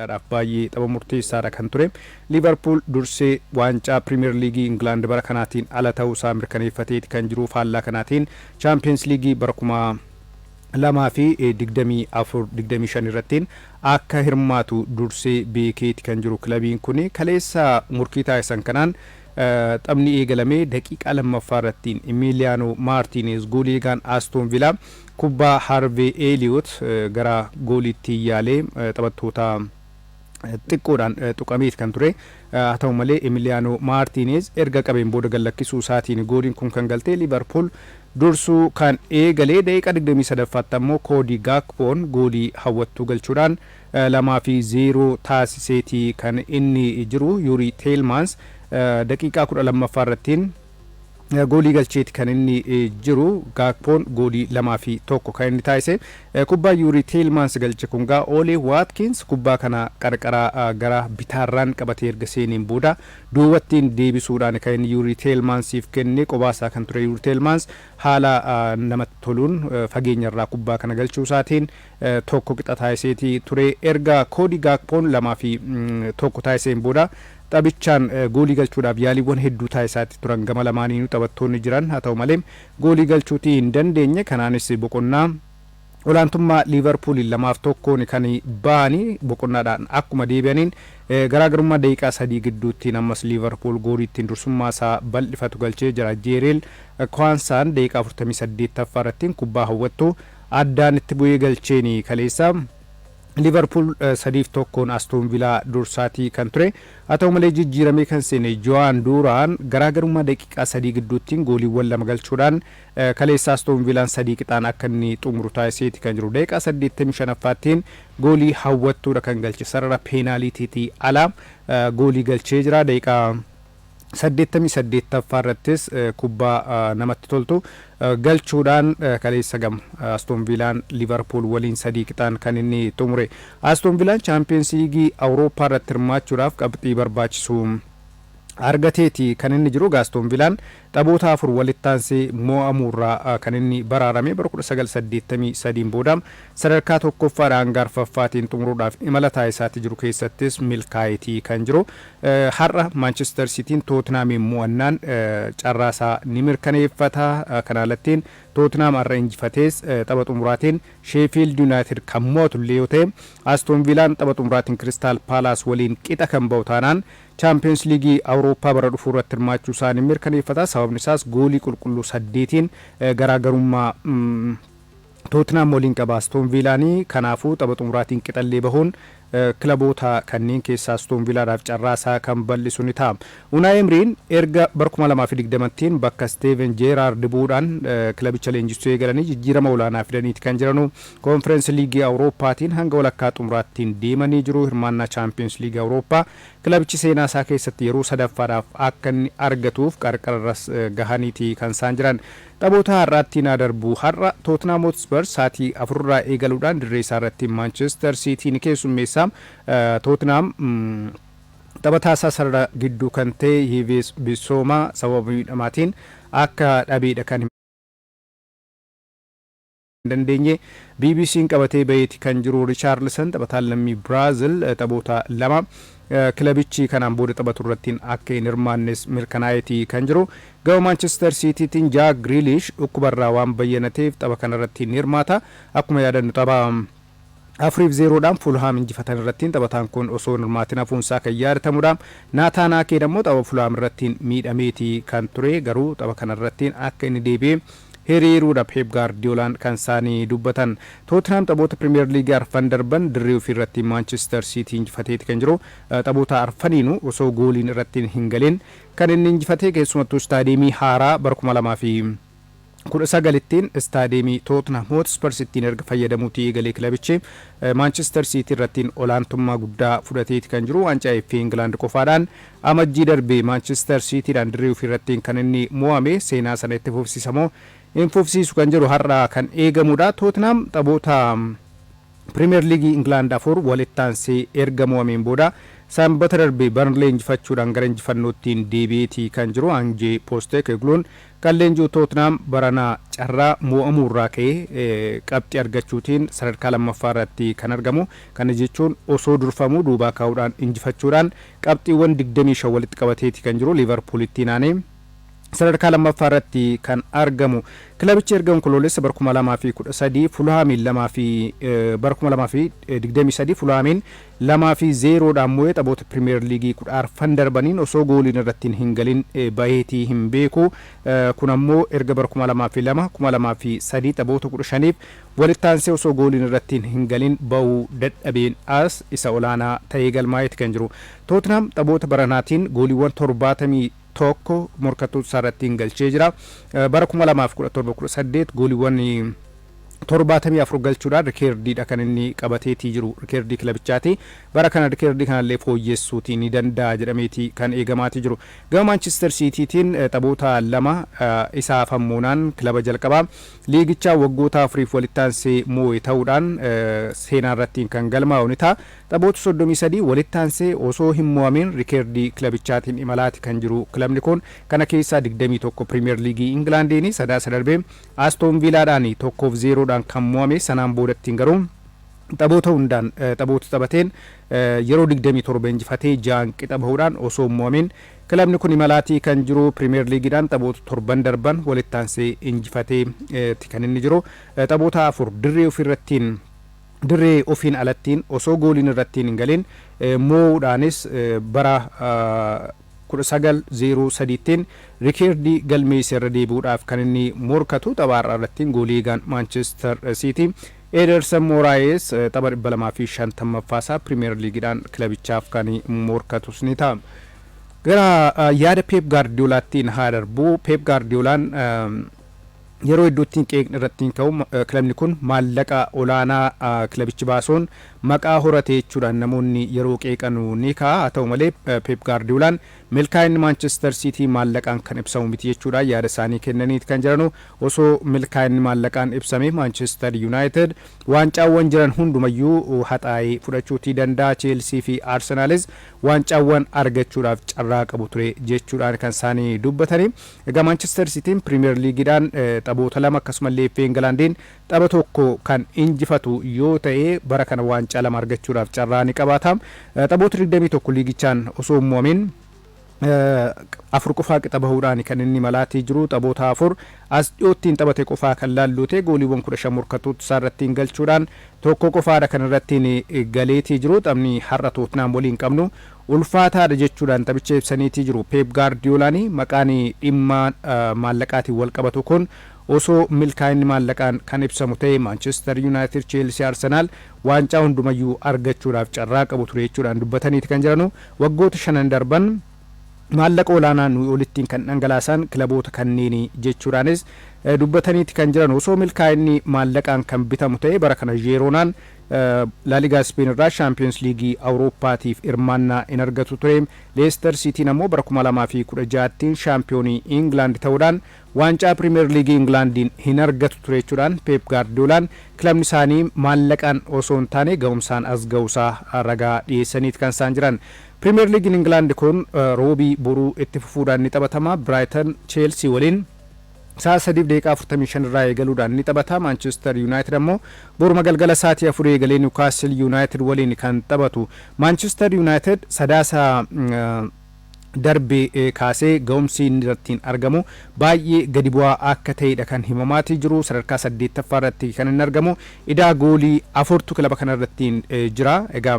baay'ee tapha murteessaadha kan ture. Liverpool dursee waancaa Premier League England bara kanaatiin ala ta'uu isaa mirkaneeffateeti kan jiru. Faallaa kanaatiin Champions League bara 2024-25 irrattiin akka hirmaatu dursee beekeeti kan jiru kilabiin kuni. Kaleessa murkii taasisan kanaan taphni eegalamee daqiiqaa lammaffaa irrattiin Emiliano Martinez goolii eegaan Aston Villa kubbaa Harvey Elliott gara gooliitti yaalee taphattoota xiqqoodhaan tuqameet kan ture. Haa ta'u malee Emiliano Martinez erga qabeen booda gallakkisuu isaatiin gooliin kun kan galte. Liverpool dursuu kan eegalee daqiiqaa 23ffaatti ammoo Cody Gakpoon goolii hawwattuu galchuudhaan 2-0 taasiseeti kan inni jiru. Yuri Tielemans daqiiqaa 12ffaa irrattiin goolii galcheeti kan inni jiru. Gakpoon goolii 2-1 kan inni taasise. Kubbaa Yuri Tielemans galche kun gaa Ole Watkins kubbaa kana qarqara gara bitaarraan qabatee erga seeniin booda duubattiin deebisuudhaan kan inni Yuri Tielemansiif kenne. Qobaasaa kan ture Yuri Tielemans haala namatti toluun fageenyarraa kubbaa kana galchuu isaatiin tokko qixa taasiseeti ture. Erga Cody Gakpoon 2-1 taasiseen booda taphichaan goolii galchuudhaaf yaaliiwwan hedduu taasisaatti turan gama lamaaniinuu taphattoonni jiran. Haa ta'u malee goolii galchuutii hin dandeenye. Kanaanis boqonnaa olaantummaa Liverpooliin 2-1 kan ba'anii boqonnaadhaan akkuma deebi'aniin garaagarummaa daqiiqaa 3 gidduutti ammas Liverpool goolii ittiin dursummaa isaa bal'ifatu galchee jira. Jeereel Kwaansaan daqiiqaa 48ffaa irrattiin kubbaa hawwattuu addaan itti bu'ee galcheeni kaleessa. Liverpool 3-1 Aston Villa dursaatii kan ture. Haa ta'u malee jijjiiramee kan seene Joan Duraan garaagarummaa daqiiqaa 3 gidduuttiin gooliiwwan 2 galchuudhaan kaleessa Aston Villaan 3 qixaan akka inni xumuru taasiseeti kan jiru. Daqiiqaa 85ffaattiin goolii hawwattuudha kan galche. Sarara peenaaliitiitii ala goolii galchee jira. Daqiiqaa 88ffaa irrattis kubbaa namatti toltu galchuudhaan kaleessa gam Aston Villaan Liverpool waliin 3 qixaan kan inni xumure. Aston Villaan Champions League Awurooppaa irratti hirmaachuudhaaf qabxii barbaachisu argateeti kan inni jiru. Aston Villaan taphoota 4 walitti aansee mo'amuurraa kan inni baraarame bara 1983 booda sadarkaa tokkoffaadhaan arfaffaatiin xumuruudhaaf imala taasisaatti jiru keessattis milkaa'eetii kan jiru. Har'a Manchester Cityin Tottenhamiin mo'annaan carraasaa ni mirkaneeffata. Kanaalattiin Tottenham har'a injifatees tapha xumuraatiin Sheffield United kan mo'atu illee yoo ta'e Aston Villaan tapha xumuraatiin Crystal Palace waliin qixa kan ba'u taanaan Champions League Awurooppaa bara dhufuu irratti hirmaachuu isaanii mirkaneeffata. Sababni isaas goolii qulqulluu 8tiin garaagarummaa Tottenham waliin qaba Aston Villaanii. Kanaafuu tapha xumuraatiin qixallee bahuun kilaboota kanneen keessaa Aston Villaadhaaf carraasaa kan bal'isu ni ta'a. Unai Emery'n erga bara 2020tiin bakka Steven Gerrard bu'uudhaan kilabicha leenjisuu eegalanii jijjiirama olaanaa fidaniiti kan jiranu. Conference League Awurooppaatiin hanga walakkaa xumuraattiin deemanii jiru. Hirmaannaa Champions League Awurooppaa kilabichi seenaa isaa keessatti yeroo sadaffaadhaaf akka inni argatuuf qarqararras gahaniiti kan isaan jiran. Taphoota har'aatti naa darbu. Har'a Tottenham Hotspur sa'aatii 4 eegaluudhaan dirree isaa irratti Manchester City ni keessummeessa. Tottenham taphataa isaa sarara gidduu kan ta'e Yves Bissouma sababa miidhamaatiin akka dhabeedha kan dandeenye BBC'n qabatee baheeti kan jiru. Richarlison taphataan lammii Biraazil taphoota 2 kilabichi kanaan booda taphatu irrattiin akka hin hirmaannes mirkanaa'eeti kan jiru. Gama Manchester Citytiin Jack Grealish dhukkubarraa waan bayyanateef tapha kanarratti ni hirmaata. Akkuma yaadannu tapha 4-0dhaan Fulham injifatan irrattiin taphataan kun osoo hin hirmaatin hafuunsaa kan yaadatamudha. Nathan Ake immoo tapha Fulham irrattiin miidhameeti kan ture. Garuu tapha kanarrattiin akka inni deebi'ee hiriiruudha Pep Guardiolaan kan isaanii dubbatan. Tottenham taphoota Premier League arfan darban dirree ofii irratti Manchester City injifateeti kan jiru. Taphoota arfaniinuu osoo gooliin irratti hin galin kan inni injifatee keessumattuu istaadiyeemii haaraa bara 2019tiin istaadiyeemii Tottenham Hotspur ittiin erga fayyadamuutii eegalee kilabichi Manchester City irrattiin olaantummaa guddaa fudhateeti kan jiru. Waancaa FA England qofaadhaan amajjii darbee Manchester Cityidhaan dirree ofii irrattiin kan inni mo'ame. Seenaa sana itti fufsiisamoo hin fufsiisu kan jiru har'a kan eegamudha. Tottenham taphoota Premier League England afur walittaansee erga mo'ameen booda sanbata darbe Burnley injifachuudhaan gara injifannootiin deebi'eetii kan jiru Ange Postecoglou kan leenjii Tottenham baranaa carraa mo'amuurraa ka'ee qabxii argachuutiin sadarkaa lammaffaa irratti kan argamu. Kana jechuun osoo durfamuu duubaa kaa'uudhaan injifachuudhaan qabxiiwwan 25 walitti qabateetii kan jiru Liverpoolitti naanee sadarkaa lammaffaa irratti kan argamu. Kilabichi erga onkoloolessa bara 2013 Fulhaamin 2023 Fulhaamin 2-0 dhaan mo'ee taphoota Premier League 14 darbaniin osoo gooliin irratti hin galin baheetii hin beeku. Kun ammoo erga bara 2002 2003 taphoota 15f walittaansee osoo gooliin irratti hin galin bahuu dadhabeen as isa olaanaa ta'ee galmaa'eeti kan jiru. Tottenham taphoota baranaatiin gooliiwwan 70 tokko morkattoota isaarratti galchee jira. Bara 2017-18 gooliiwwan 74 galchuudhaan rikeerdiidha kan inni qabateetii jiru, rikeerdii kilabichaati. Bara kana rikeerdii kanallee fooyyessuutii ni danda'a jedhameetii kan eegamaatii jiru. Gama Manchester Citytiin taphoota 2 isaaf hammuunaan kilaba jalqabaa liigichaa waggoota 4f walittaansee moo'e ta'uudhaan seenaa irrattiin kan galmaa'u ni ta'a. Taphoota 33 walittaansee osoo hin mo'amin rikeerdii kilabichaatiin imalaati kan jiru kilabni kun. Kana keessaa 21 Premier League Englandiin sadaasa darbee Aston Villaadhaan 1-0 kan mo'ame. Sanaan boodattiin garuu taphoota hundaan taphoota taphateen yeroo 27 injifatee 6 qixa bahuudhaan osoo mo'amin kilabni kun imalaatii kan jiru. Premier Leagueedhaan taphoota 7 darban walittaansee injifatee kan inni jiru. Taphoota 4 dirree ofiin alattiin osoo gooliin irratti hin galin moo'uudhaanis bara 1903tiin rikeerdii galmeessa irra deebi'uudhaaf kan inni morkatu. Taphaarraa irrattiin goolii eegaan Manchester City Ederson Moraes tapha 250ffaasaa Premier Leagueedhaan kilabichaaf kan morkatus ni ta'a. Gara yaada Pep Guardiolaattiin haa darbu. Pep Guardiolaan yeroo iddootti qeeqni irratti ka'u kilabni kun maallaqa olaanaa kilabichi baasuun maqaa horate jechuudhaan namoonni yeroo qeeqanu ni ka'a. Haa ta'u malee Pep Guardiolaan milkaa'inni Manchester City maallaqaan kan ibsamu miti jechuudhaan yaada isaanii kennaniiti kan jiranu. Osoo milkaa'inni maallaqaan ibsame Manchester United waancaawwan jiran hundumayyuu haxaa'ee fudhachuutii danda'a. Chelsea fi Arsenaalis waancaawwan argachuudhaaf carraa qabu ture jechuudhaan kan isaanii dubbatanii. Egaa Manchester Cityin Premier Leagueedhaan taphoota 2 akkasumallee FA Englandiin tapha tokko kan injifatu yoo ta'e bara kana waancaa 2 argachuudhaaf carraa ni qabaata. Taphoota 21 liigichaan osoo mo'amin 4 qofaa qixa bahuudhaan kan inni malaatii jiru. Taphoota 4 as dhiyoottiin taphate qofaa kan laalluute gooliiwwan 15 morkattoota isaa irratti galchuudhaan tokko qofaadha kan irratti galeetii jiru. Taphni har'a Tottenham waliin qabnu ulfaataadha jechuudhaan taphicha ibsaniitii jiru. Pep Guardiolaan maqaan dhimma maallaqaatiin wal qabatu kun osoo milkaa'inni maallaqaan kan ibsamu ta'e Manchester United, Chelsea, Arsenal waancaa hundumayyuu argachuudhaaf carraa qabu ture jechuudhaan dubbataniiti kan jiranu. Waggoota 5 darban maallaqa olaanaa nuyi olittiin kan dhangalaasan kilaboota kanneen jechuudhaanis dubbataniiti kan jiran. Osoo milkaa'inni maallaqaan kan bitamu ta'e bara kana Gironaan La Liga Spain irraa Champions League Awurooppaatiif hirmaannaa in argatu ture. Leicester Cityin ammoo bara 2016tiin shaampiyoonii England ta'uudhaan waancaa Premier League Englandiin hin argatu ture jechuudhaan Pep Guardiolaan kilabni isaanii maallaqaan osoo hin taane ga'umsaan as ga'uusaa ragaa dhiyeessaniiti kan isaan jiran. Premier League England kun roobii boruu itti fufuudhaan ni taphatama. Brighton Chelsea waliin sa'a 3:45 irraa eegaluudhaan ni taphata. Manchester United ammoo boruma galgala sa'aatii 4 eegalee Newcastle United waliin kan taphatu. Manchester United sadaasa darbe kaasee ga'umsi irratti argamu baay'ee gadi bu'aa akka ta'edha kan himamaatii jiru. Sadarkaa 8ffaa irratti kan inni argamu. Idaa goolii 4tu kilaba kana irratti jira. Egaa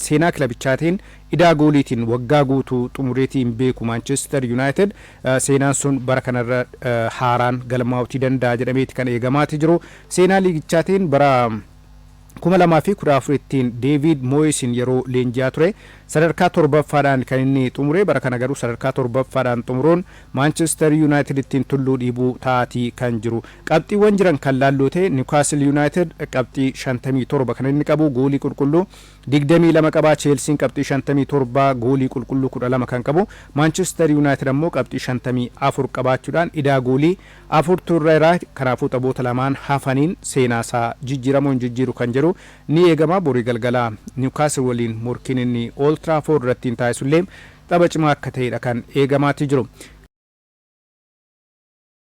seenaa kilabichaatiin idaa gooliitiin waggaa guutuu xumureetiin beeku Manchester United seenaan sun bara kanarra haaraan galmaa'uutii danda'a jedhameeti kan eegamaati jiru. Seenaa liigichaatiin bara 2014tiin David Moyesin yeroo leenji'aa ture sadarkaa 7ffaadhaan kan inni xumure. Bara kana garuu sadarkaa 7ffaadhaan xumuruun Manchester United ittiin tulluu dhiibuu taatii kan jiru. Qabxiiwwan jiran kan laalloote Newcastle United qabxii 57 kan inni qabu, goolii qulqulluu 22 qaba. Chelsea qabxii 57 goolii qulqulluu 12 kan qabu. Manchester United ammoo qabxii 54 qabaachuudhaan idaa goolii 4 turreera. Kanaafuu taphoota lamaan hafaniin seenaasaa jijjiiramuun jijjiiru kan jiru. jiru ni eegama. Borii galgala Newcastle waliin morkiin inni Old Trafford irratti taasisullee tapha cimaa akka ta'edha kan eegamaati jiru.